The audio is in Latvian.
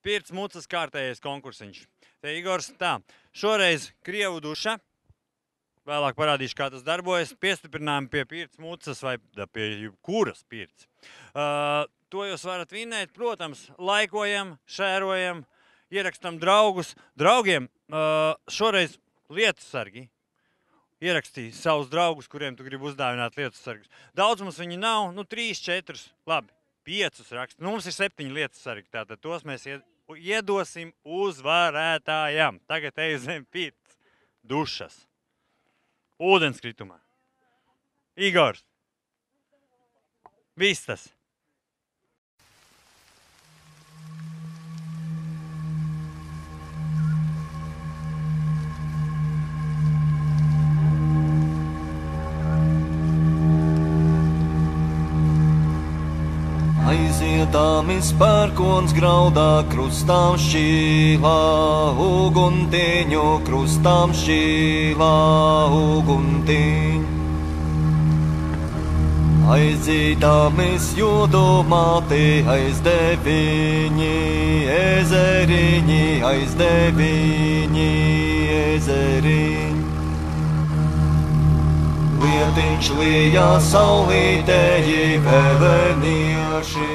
Pirts mucas kārtējais konkursiņš. Te Igors, tā, šoreiz Krievu duša. Vēlāk parādīšu, kā tas darbojas. Piestiprinājumi pie pirts mucas vai pie kuras pirts. To jūs varat vinēt, protams, laikojam, šērojam, ierakstam draugus. Draugiem šoreiz lietusargi. Ierakstīja savus draugus, kuriem tu gribi uzdāvināt lietusargus. Daudz mums viņi nav, 3, 4, labi, 5 raksti. Mums ir 7 lietusargi, tātad tos mēs iedosim uzvarētājam. Tagad eju zem pirts dušas. Ūdenskritumā. Igors. Vistas. Aiziedāmis pērkons graudā, krustām šķīlā, uguntiņu, krustām šķīlā, uguntiņu. Aizīdāmis jodomāti, aizdeviņi, ezeriņi, aizdeviņi, ezeriņi. Lietiņš lijā saulītēji vēlenieši.